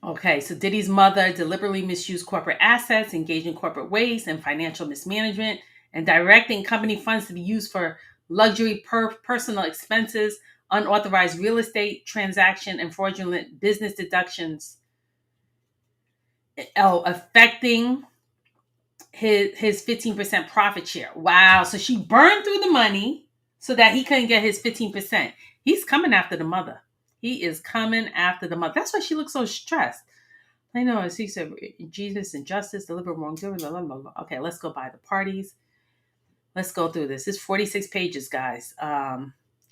Okay, so Diddy's mother deliberately misused corporate assets, engaged in corporate waste and financial mismanagement, and directing company funds to be used for luxury personal expenses, unauthorized real estate transaction, and fraudulent business deductions, affecting his 15% profit share. Wow, so she burned through the money so that he couldn't get his 15%. He's coming after the mother. He is coming after the mother. That's why she looks so stressed. I know, as he said, Jesus and justice, deliver wrongdoing, blah, blah, blah. Okay, let's go by the parties. Let's go through this. It's 46 pages, guys.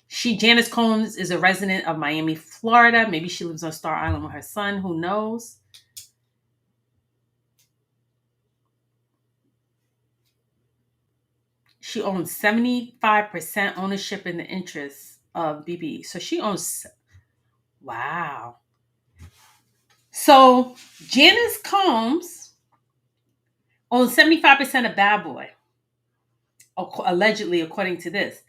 Janice Combs is a resident of Miami, Florida. Maybe she lives on Star Island with her son. Who knows? She owns 75% ownership in the interests of BBE. So she owns, wow. So Janice Combs owns 75% of Bad Boy, allegedly, according to this.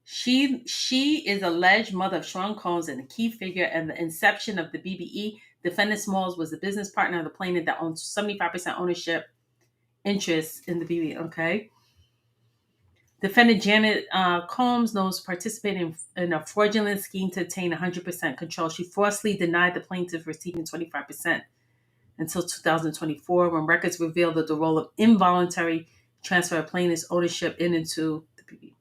She is alleged mother of Sean Combs and a key figure in the inception of the BBE. Defendant Smalls was the business partner of the plaintiff that owns 75% ownership interest in the BBE. Okay. Defendant Janet Combs knows participating in a fraudulent scheme to obtain 100% control. She falsely denied the plaintiff receiving 25% until 2024, when records revealed that the role of involuntary transfer of plaintiff's ownership into the BBE.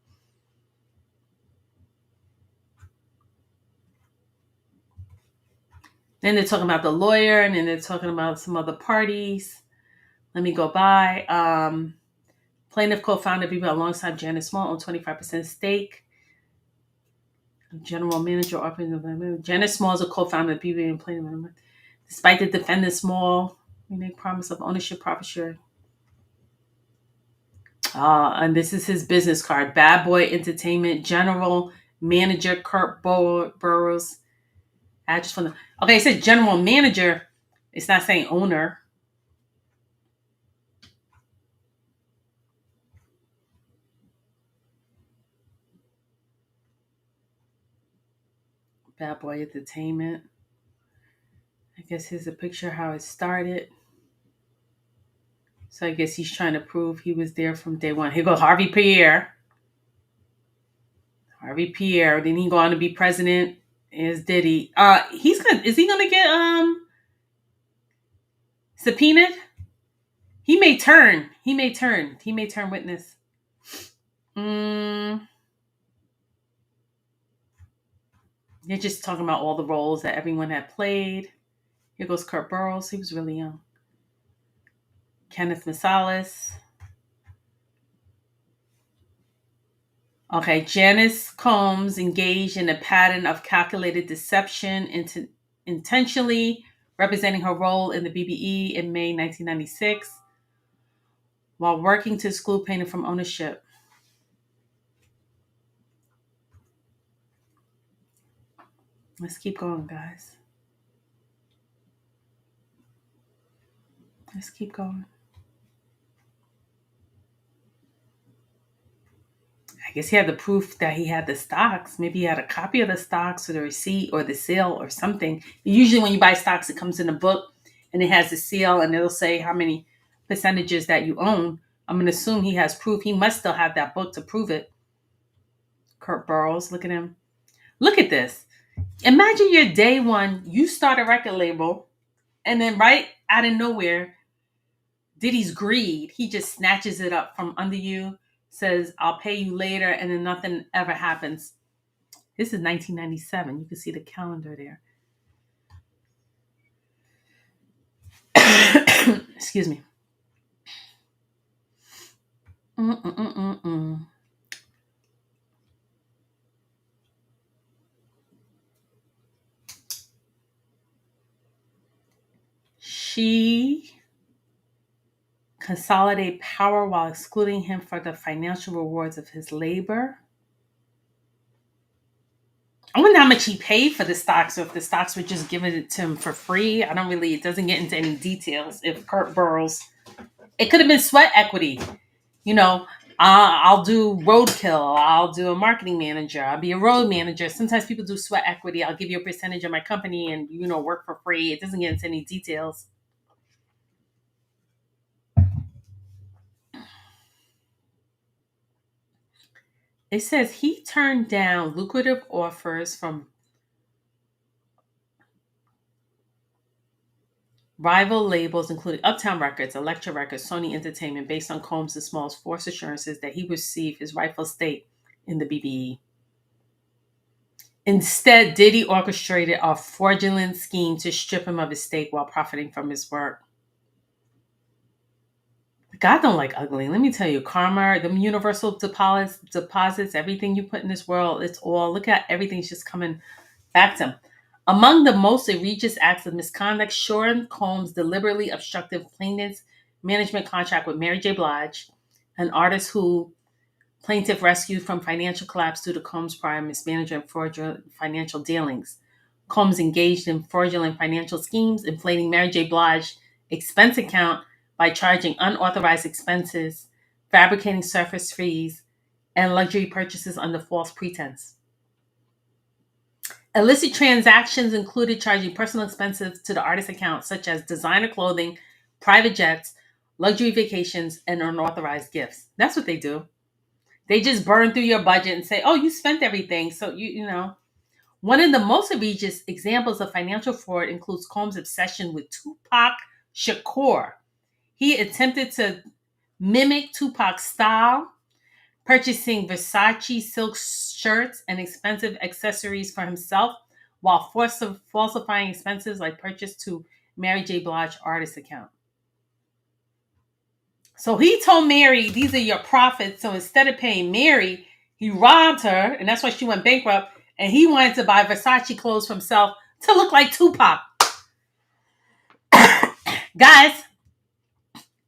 Then they're talking about the lawyer, and then they're talking about some other parties. Let me go by. Plaintiff co-founder BBE alongside Janice Small on 25% stake. General manager operating Janice Small is a co-founder of BBE and plaintiff. Despite the defendant Small make promise of ownership profit sharing. And this is his business card. Bad Boy Entertainment General Manager Kirk Burrowes. Address from the it says general manager. It's not saying owner. Bad Boy Entertainment. I guess here's a picture how it started. So I guess he's trying to prove he was there from day one. Here go Harvey Pierre. Then he go on to be president. Is Diddy? Is he gonna get subpoenaed? He may turn witness. They're just talking about all the roles that everyone had played. Here goes Kirk Burrowes. He was really young. Kenneth Masalis. Okay, Janice Combs engaged in a pattern of calculated deception intentionally representing her role in the BBE in May 1996 while working to exclude plaintiff from ownership. Let's keep going, guys. Let's keep going. I guess he had the proof that he had the stocks. Maybe he had a copy of the stocks or the receipt or the sale or something. Usually when you buy stocks, it comes in a book and it has the seal and it'll say how many percentages that you own. I'm going to assume he has proof. He must still have that book to prove it. Kirk Burrowes, look at him. Look at this. Imagine your day one, you start a record label and then right out of nowhere, Diddy's greed, he just snatches it up from under you, says, I'll pay you later, and then nothing ever happens. This is 1997. You can see the calendar there. Excuse me. She consolidate power while excluding him for the financial rewards of his labor. I wonder how much he paid for the stocks, or if the stocks were just given it to him for free. It doesn't get into any details. If Kirk Burrowes, it could have been sweat equity. I'll do roadkill. I'll do a marketing manager. I'll be a road manager. Sometimes people do sweat equity. I'll give you a percentage of my company and, work for free. It doesn't get into any details. It says he turned down lucrative offers from rival labels, including Uptown Records, Elektra Records, Sony Entertainment, based on Combs and Small's false assurances that he would receive his rightful stake in the BBE. Instead, Diddy orchestrated a fraudulent scheme to strip him of his stake while profiting from his work. God don't like ugly. Let me tell you, karma, them universal deposits, everything you put in this world, look at everything's just coming back to him. Among the most egregious acts of misconduct, Sean Combs deliberately obstructed plaintiff's management contract with Mary J. Blige, an artist who Plaintiff rescued from financial collapse due to Combs' prior mismanagement and fraudulent financial dealings. Combs engaged in fraudulent financial schemes, inflating Mary J. Blige's expense account by charging unauthorized expenses, fabricating service fees, and luxury purchases under false pretense. Illicit transactions included charging personal expenses to the artist's account, such as designer clothing, private jets, luxury vacations, and unauthorized gifts. That's what they do. They just burn through your budget and say, oh, you spent everything. So, you know. One of the most egregious examples of financial fraud includes Combs' obsession with Tupac Shakur. He attempted to mimic Tupac's style, purchasing Versace silk shirts and expensive accessories for himself while falsifying expenses like purchase to Mary J. Blige artist account. So he told Mary, these are your profits. So instead of paying Mary, he robbed her, and that's why she went bankrupt, and he wanted to buy Versace clothes for himself to look like Tupac. Guys,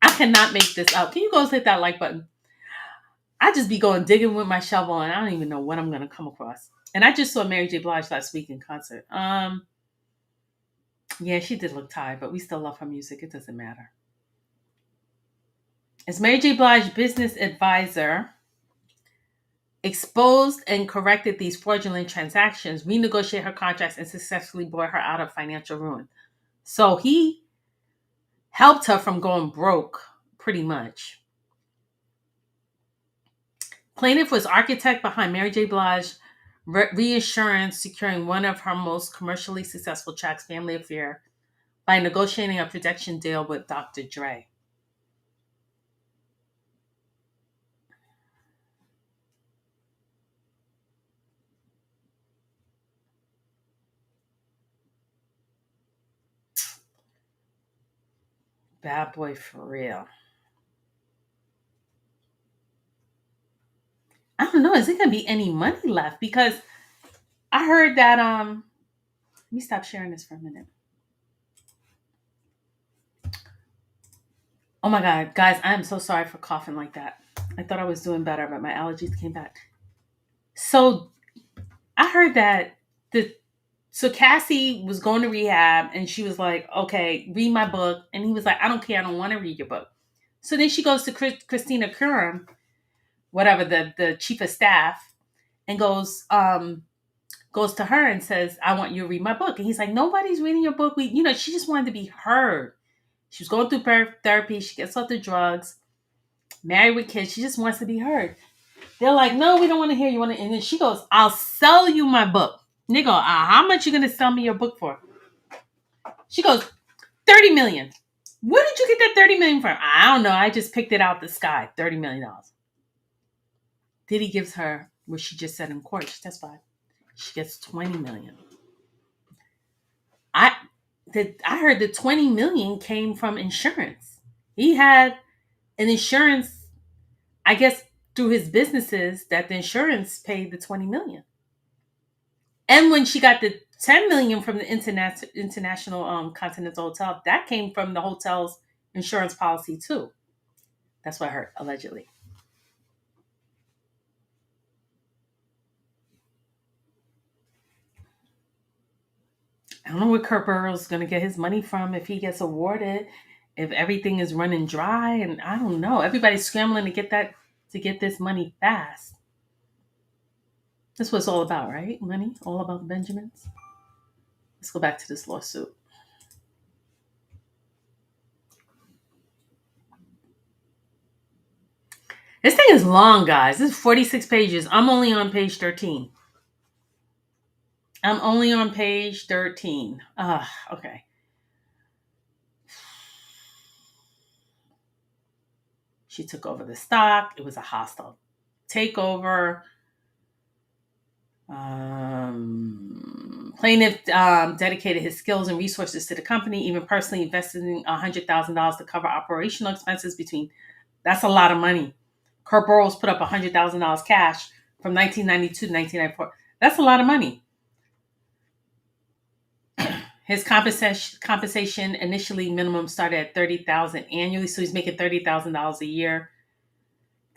I cannot make this up. Can you go hit that like button? I just be going digging with my shovel, and I don't even know what I'm going to come across. And I just saw Mary J. Blige last week in concert. Yeah, she did look tired, but we still love her music. It doesn't matter. As Mary J. Blige's business advisor exposed and corrected these fraudulent transactions, renegotiated her contracts, and successfully brought her out of financial ruin. So he helped her from going broke, pretty much. Plaintiff was architect behind Mary J. Blige Reinsurance, securing one of her most commercially successful tracks, Family Affair, by negotiating a production deal with Dr. Dre. Bad boy for real. I don't know. Is there going to be any money left? Because I heard that, let me stop sharing this for a minute. Oh my God, guys, I am so sorry for coughing like that. I thought I was doing better, but my allergies came back. So I heard that so Cassie was going to rehab and she was like, okay, read my book. And he was like, I don't care. I don't want to read your book. So then she goes to Christina Curran, whatever, the chief of staff, and goes to her and says, I want you to read my book. And he's like, nobody's reading your book. She just wanted to be heard. She was going through therapy. She gets off the drugs, married with kids. She just wants to be heard. They're like, no, we don't want to hear you. And then she goes, I'll sell you my book. And they go, how much you going to sell me your book for? She goes, $30 million. Where did you get that $30 million from? I don't know. I just picked it out the sky. $30 million. Diddy gives her what she just said in court. She testified. She gets $20 million. I heard the $20 million came from insurance. He had an insurance, I guess, through his businesses, that the insurance paid the $20 million. And when she got the $10 million from the International Continental Hotel, that came from the hotel's insurance policy too. That's what I heard, allegedly. I don't know where Kirk Burrowes is going to get his money from if he gets awarded, if everything is running dry, and I don't know. Everybody's scrambling to get this money fast. That's what it's all about, right? Money, all about the Benjamins. Let's go back to this lawsuit. This thing is long, guys. This is 46 pages. I'm only on page 13. Okay. She took over the stock. It was a hostile takeover. Plaintiff dedicated his skills and resources to the company, even personally investing $100,000 to cover operational expenses that's a lot of money. Kirk Burrowes put up $100,000 cash from 1992 to 1994. That's a lot of money. His compensation initially minimum started at $30,000 annually, so he's making $30,000 a year.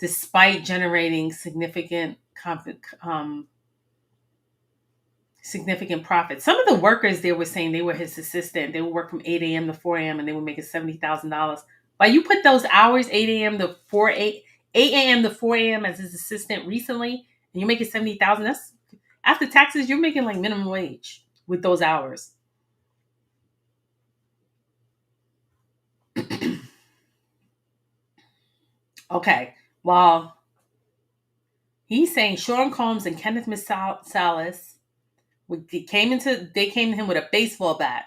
despite generating significant profit. Some of the workers there were saying they were his assistant. They would work from 8 a.m. to 4 a.m. and they were making $70,000. Why you put those hours, 8 a.m. to 8 a.m. to 4 a.m. as his assistant recently, and you're making $70,000, that's after taxes, you're making like minimum wage with those hours. Okay, well, he's saying Sean Combs and Kenneth Salas they came to him with a baseball bat,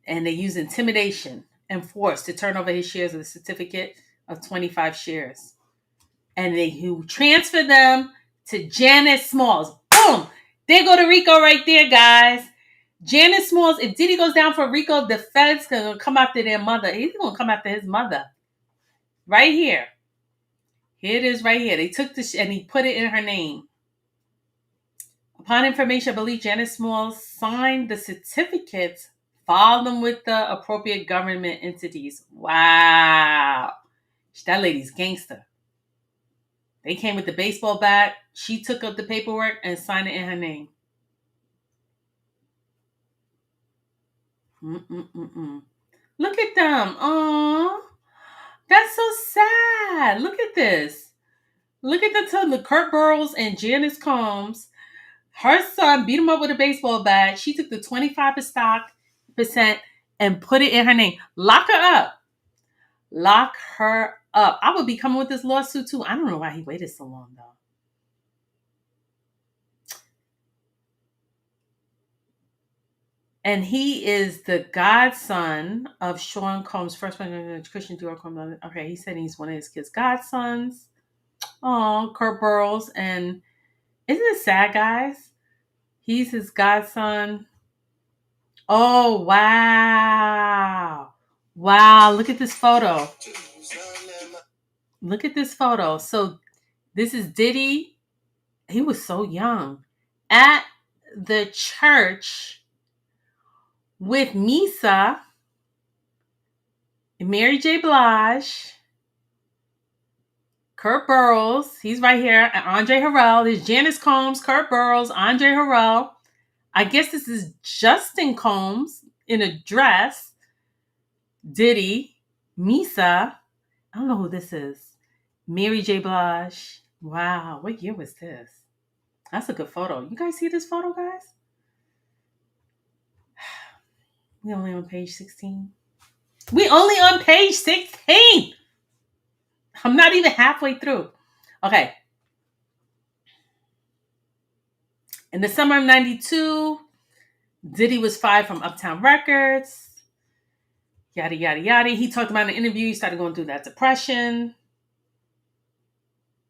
and they used intimidation and force to turn over his shares of the certificate of 25 shares, and who transferred them to Janice Smalls. Boom! There go to Rico right there, guys. Janice Smalls. If Diddy goes down for Rico, the feds gonna come after their mother. He's gonna come after his mother. Right here. Here it is right here. They took this and he put it in her name. Upon information, I believe Janice Smalls signed the certificates, filed them with the appropriate government entities. Wow. That lady's gangster. They came with the baseball bat. She took up the paperwork and signed it in her name. Look at them. Aww. That's so sad. Look at this. Look at the Kirk Burrowes and Janice Combs. Her son beat him up with a baseball bat. She took the 25% and put it in her name. Lock her up. Lock her up. I would be coming with this lawsuit too. I don't know why he waited so long though. And he is the godson of Sean Combs, first one, Christian Dior Combs. Okay, he said he's one of his kids' godsons. Oh, Kirk Burrowes. And isn't it sad, guys? He's his godson. Oh, wow. Wow, look at this photo. Look at this photo. So this is Diddy. He was so young. At the church with Misa, Mary J. Blige, Kirk Burrowes, he's right here, and Andre Harrell. There's Janice Combs, Kirk Burrowes, Andre Harrell. I guess this is Justin Combs in a dress. Diddy, Misa. I don't know who this is. Mary J. Blige. Wow, what year was this? That's a good photo. You guys see this photo, guys? We only on page 16. We only on page 16. I'm not even halfway through. Okay. In the summer of 92, Diddy was fired from Uptown Records. Yada, yada, yada. He talked about in an interview. He started going through that depression.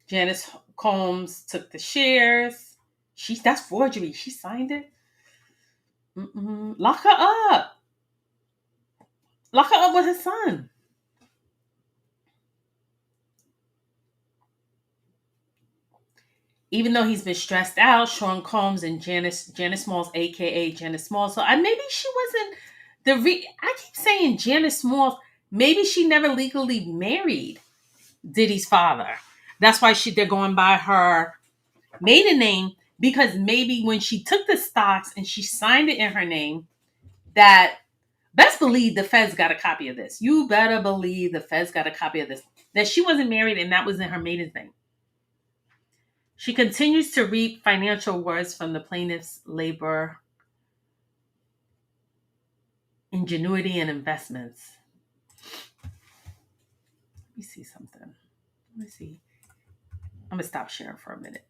Janice Combs took the shares. That's forgery. She signed it. Lock her up. Lock her up with her son. Even though he's been stressed out, Sean Combs and Janice Smalls, aka Janice Smalls. So maybe she wasn't I keep saying Janice Smalls. Maybe she never legally married Diddy's father. That's why they're going by her maiden name, because maybe when she took the stocks and she signed it in her name, that best believe the feds got a copy of this. You better believe the feds got a copy of this. That she wasn't married and that was in her maiden name. She continues to reap financial words from the plaintiff's labor, ingenuity, and investments. Let me see something. Let me see. I'm going to stop sharing for a minute.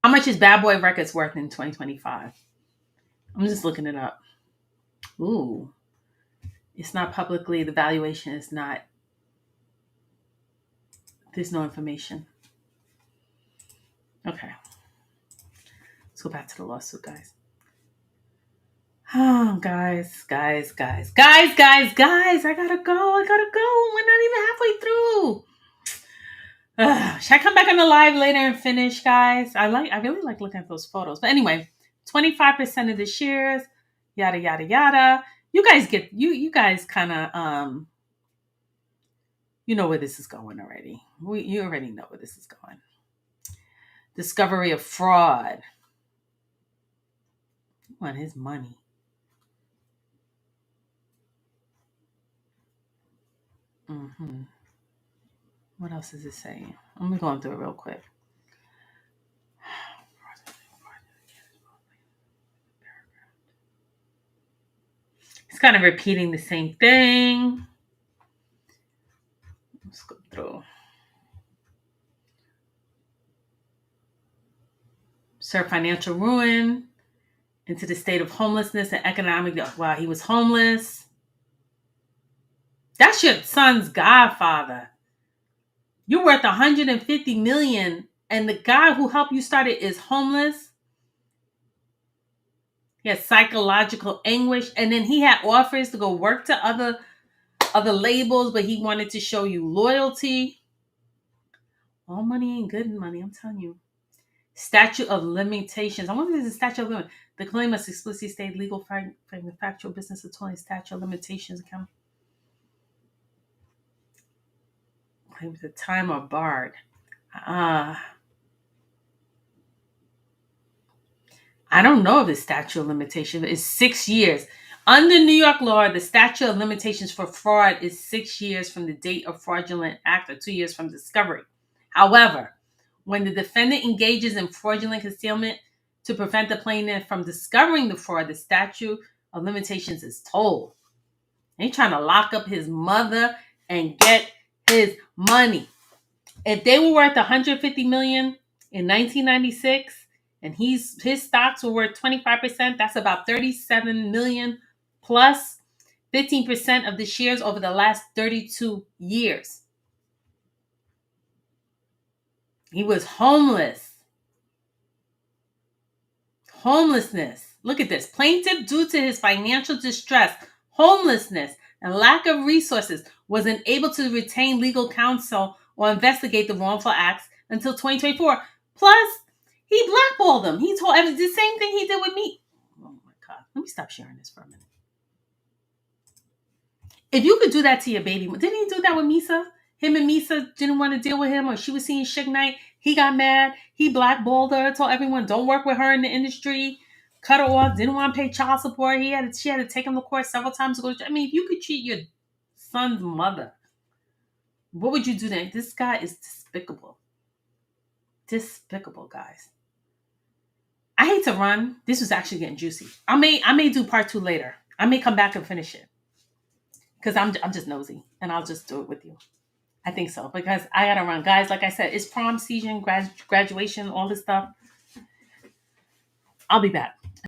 How much is Bad Boy Records worth in 2025? I'm just looking it up. Ooh. It's not publicly, the valuation is not, there's no information. Okay. Let's go back to the lawsuit, guys. Oh, guys. I gotta go. We're not even halfway through. Should I come back on the live later and finish, guys? I really like looking at those photos. But anyway, 25% of the shares, yada yada yada. You guys get you guys kind of you know where this is going already. You already know where this is going. Discovery of fraud. He want his money. Mm-hmm. What else is it saying? I'm going through it real quick. It's kind of repeating the same thing. Let's go through. Sir, financial ruin into the state of homelessness and economic. Wow, he was homeless. That's your son's godfather. You're worth $150 million, and the guy who helped you start it is homeless. He had psychological anguish, and then he had offers to go work to other labels, but he wanted to show you loyalty. All money ain't good money, I'm telling you. Statute of limitations. I wonder if there's a statute of limitations. The claim must explicitly state legal factual business attorney statute of limitations account. Claim the time are barred. I don't know if the statute of limitations is 6 years. Under New York law, the statute of limitations for fraud is 6 years from the date of fraudulent act or 2 years from discovery. However, when the defendant engages in fraudulent concealment to prevent the plaintiff from discovering the fraud, the statute of limitations is told. They're trying to lock up his mother and get his money. If they were worth $150 million in 1996, and his stocks were worth 25%, that's about $37 million plus 15% of the shares over the last 32 years. He was homeless. Homelessness. Look at this. Plaintiff, due to his financial distress, homelessness, and lack of resources, was unable to retain legal counsel or investigate the wrongful acts until 2024. Plus, he blackballed them. He told the same thing he did with me. Oh my God. Let me stop sharing this for a minute. If you could do that to your baby, didn't he do that with Misa? Him and Misa didn't want to deal with him, or she was seeing Suge Knight. He got mad. He blackballed her, told everyone, don't work with her in the industry. Cut her off. Didn't want to pay child support. She had to take him to court several times to go to. I mean, if you could cheat your son's mother, what would you do then? This guy is despicable. Despicable, guys. I hate to run. This was actually getting juicy. I may do part 2 later. I may come back and finish it because I'm just nosy, and I'll just do it with you. I think so, because I gotta run, guys. Like I said, it's prom season, graduation, all this stuff. I'll be back.